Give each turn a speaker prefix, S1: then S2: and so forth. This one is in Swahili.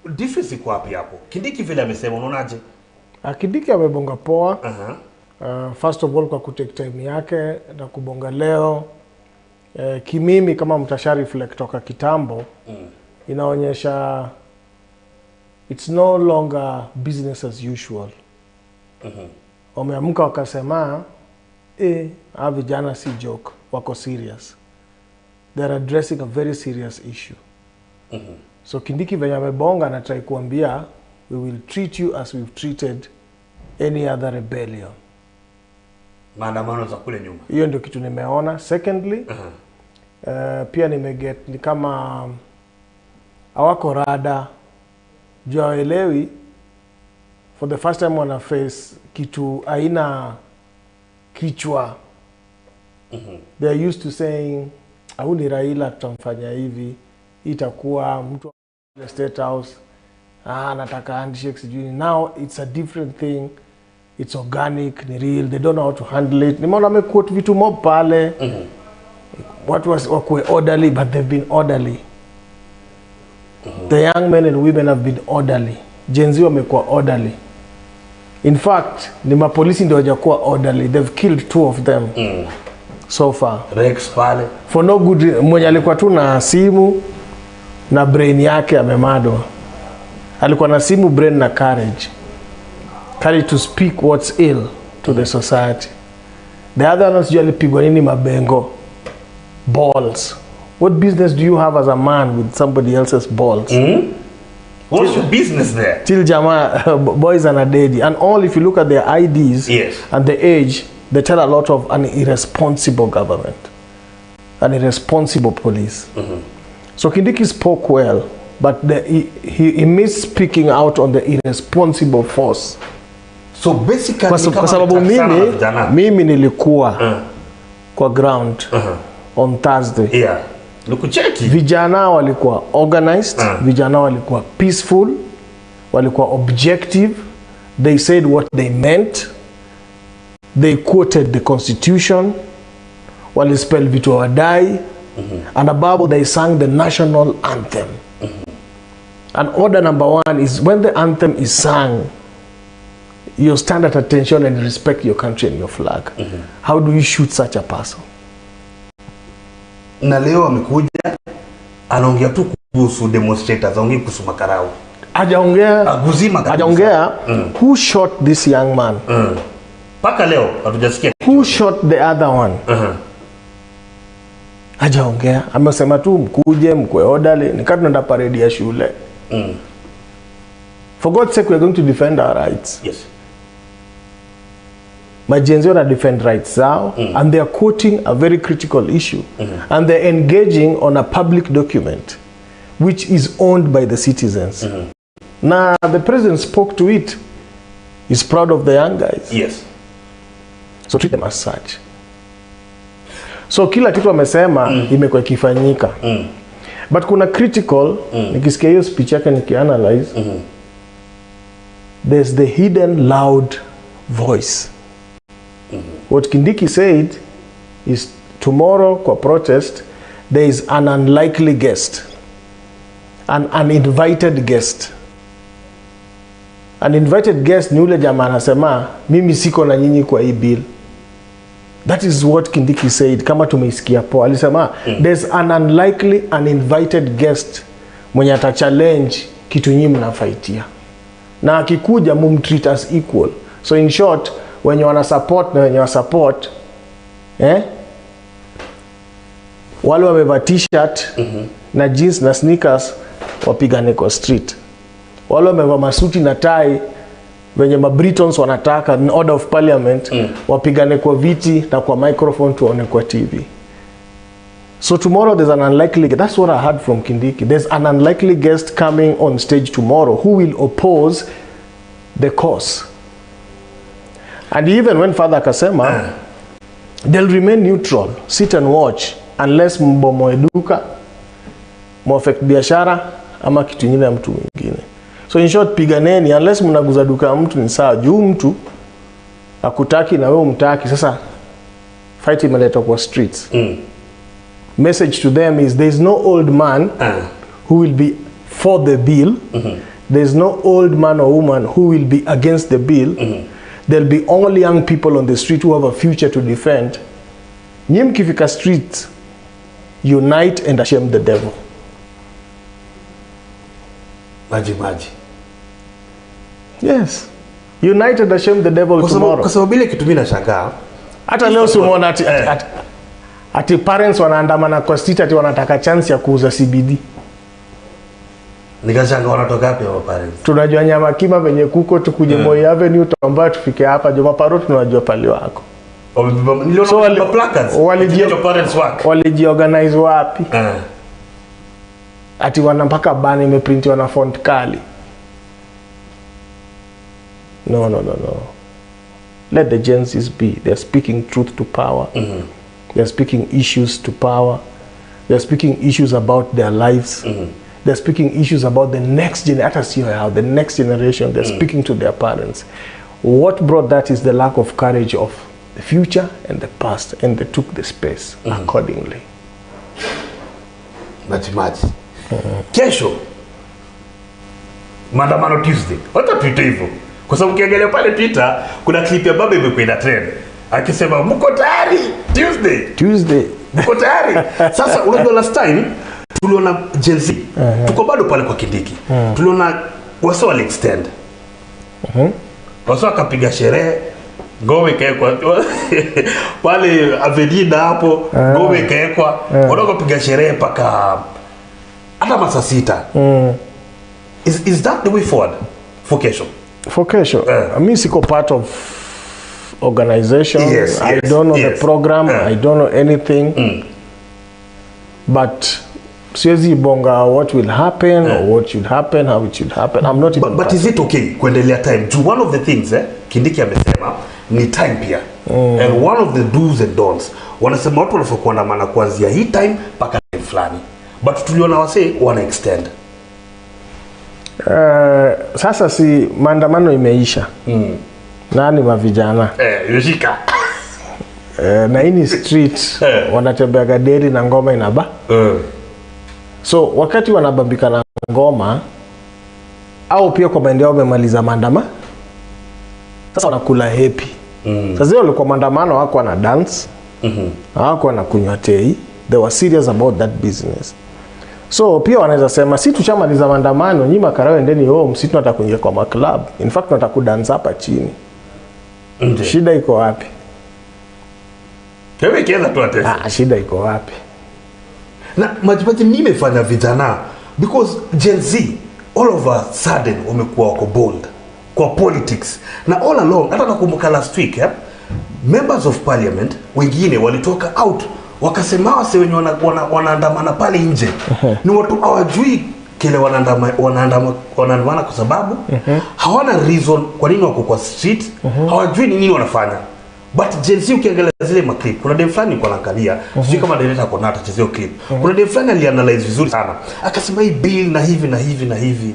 S1: difference iko wapi hapo? Kindiki vile amesema unaonaje?
S2: Kindiki amebonga poa. First of all kwa kutake time yake na kubonga leo. Kimimi kama mtasha reflect toka kitambo inaonyesha it's no longer business as usual. Wameamka wakasema vijana si joke, wako serious. They are addressing a very serious issue. So Kindiki venye amebonga na try kuambia we will treat you as we've treated any other rebellion.
S1: Maandamano za kule nyuma.
S2: Hiyo ndio kitu nimeona. Secondly, pia nimeget ni kama hawako rada. Jua elewi for the first time wana face kitu aina kichwa. They are used to saying au ni Raila tutamfanya hivi, itakuwa mtu wa State House nataka handshake sijui. Now it's a different thing. It's organic, ni real. They don't know how to handle it. Nimeona wamequote vitu mob pale. What was wakwe orderly, but they've been orderly. The young men and women have been orderly. Gen Z wamekuwa orderly. In fact, ni mapolisi ndio hawajakuwa orderly. They've killed 2 of them so far.
S1: Rex pale.
S2: For no good. Mwenye alikuwa tu na simu na brain yake amemadwa. Alikuwa na simu, brain na courage. Courage to speak what's ill to the society. The other ones sijui alipigwa nini mabengo. Balls. What business do you have as a man with somebody else's balls?
S1: What's your business there?
S2: Till Jama, boys and a daddy. And all, if you look at their IDs and the age, they tell a lot of an irresponsible government. An irresponsible police. So Kindiki spoke well, but he missed speaking out on the irresponsible force.
S1: So basically,
S2: kwa sababu mimi nilikuwa kwa ground on Thursday.
S1: Lukucheki.
S2: Vijana walikuwa organized, vijana walikuwa peaceful, walikuwa objective. They said what they meant. They quoted the constitution. Walispell vitu wadai. And above they sang the national anthem. And order number 1 is when the anthem is sung, you stand at attention and respect your country and your flag. How do you shoot such a person?
S1: Na leo amekuja anaongea tu kuhusu demonstrators, anaongea kuhusu makarao.
S2: Hajaongea who shot this young man.
S1: Paka leo hatujasikia
S2: who shot the other one. Hajaongea, amesema tu mkuje mkwe orderly, nikati tunaenda parade ya shule. For God's sake, we are going to defend our rights.
S1: Yes.
S2: Majenzi wana defend rights zao, and they are quoting a very critical issue. And they're engaging on a public document which is owned by the citizens. Now, the president spoke to it. He's proud of the young guys.
S1: Yes.
S2: So treat them as such. So kila kitu amesema imekuwa ikifanyika. But kuna critical, nikisikia hiyo speech yake nikianalyze, there's the hidden loud voice. What Kindiki said is tomorrow kwa protest there is an unlikely guest, an uninvited guest. An invited guest ni ule jamaa anasema mimi siko na nyinyi kwa hii bill. That is what Kindiki said. Kama tumeisikia poa, alisema there's an unlikely uninvited guest mwenye ata challenge kitu nyinyi mnafaitia, na akikuja mumtreat as equal. So in short, wenye wana support na wenye wa support wale wamevaa t-shirt na jeans na sneakers wapigane kwa street. Wale wamevaa masuti na tie wenye mabritons wanataka in order of parliament wapigane kwa viti na kwa microphone tuone kwa TV. So tomorrow there's an unlikely, that's what I heard from Kindiki. There's an unlikely guest coming on stage tomorrow who will oppose the cause. And even when Father akasema they'll remain neutral, sit and watch unless mbomoe duka, muaffect biashara ama kitu nyingine ya mtu mwingine. So in short, piganeni, unless mnaguza duka ya mtu ni sawa, juu mtu akutaki na wewe umtaki, sasa fight imeletwa kwa streets. Message to them is there is no old man who will be for the bill there's no old man or woman who will be against the bill. There'll be only young people on the street who have a future to defend. Nyim kifika street, unite and shame the devil.
S1: Maji.
S2: Yes. Unite and shame the devil tomorrow.
S1: Kwa sababu ile kitu mimi nashangaa.
S2: Hata leo simuona ati parents wanaandamana kwa street ati wanataka chance ya kuuza CBD.
S1: Nikashanga wanatoka wapi hao parents?
S2: Tunajua nyama kima venye kuko tukuje Moi Avenue tuomba tufike hapa Joma Paro tunajua pali wako.
S1: Niliona placards.
S2: Walijiorganize wapi? Ati wana mpaka bani imeprintiwa na font kali. No. Let the Gen Zs be. They're speaking truth to power. They're speaking issues to power. They're speaking issues about their lives. They're speaking issues about the next generation. The next generation. They're speaking to their parents. What brought that is the lack of courage of the future and the past, and they took the space accordingly.
S1: Maji. Kesho maandamano Tuesday. Hata Twitter hivyo. Kwa sababu ukiangalia pale Twitter kuna clip ya baba imekwenda trend. Akisema mko tayari Tuesday. Mko tayari. Sasa unajua last time tuliona Gen Z. Tuko bado pale kwa Kindiki. Tuliona wasa wali extend. Wasa akapiga sherehe. Ngome kaekwa pale Avenida hapo. Ngome kaekwa. Wanaanza kupiga sherehe paka hata masaa 6. Is that the way forward for kesho?
S2: For kesho, mimi siko part of organization. I don't know the program. I don't know anything. But siwezi bonga what will happen or what should happen, how it should happen. I'm not even
S1: but is it okay kuendelea time? One of the things Kindiki amesema ni time pia. And one of the do's and don'ts. Wanasema watu wanafaa kuandamana kuanzia hii time mpaka time fulani. But tuliona wase wana extend.
S2: Sasa si maandamano imeisha. Nani mavijana?
S1: Yoshika.
S2: Na hii street wanatembea gaderi na ngoma inaba. So wakati wanabambika na ngoma au pia kwa maendeleo wamemaliza maandamano. Sasa wanakula happy. Sasa walikuwa maandamano wako na dance. Wako na kunywa tei. They were serious about that business. So pia wanaweza sema si tuchamaliza maandamano nyinyi makarawe ndeni home, si tunataka kuingia kwa ma club. In fact tunataka kudance hapa chini. Shida iko wapi?
S1: Wewe kienda tu atesa.
S2: Shida iko wapi?
S1: Na majipaji nimefanya vijana because Gen Z all of a sudden wamekuwa wako bold kwa politics. Na all along hata nakumbuka last week members of parliament wengine walitoka out wakasema wase wenye wanaandamana pale nje ni watu hawajui kile wanaandamana kwa sababu hawana reason kwa nini wako kwa street, hawajui nini wanafanya. But Gen Z ukiangalia zile maclip, kuna dem fulani kwa naangalia, sijui kama director kwa nata chezeo clip. Kuna dem fulani alianalyze vizuri sana. Akasema hii bill na hivi na hivi na hivi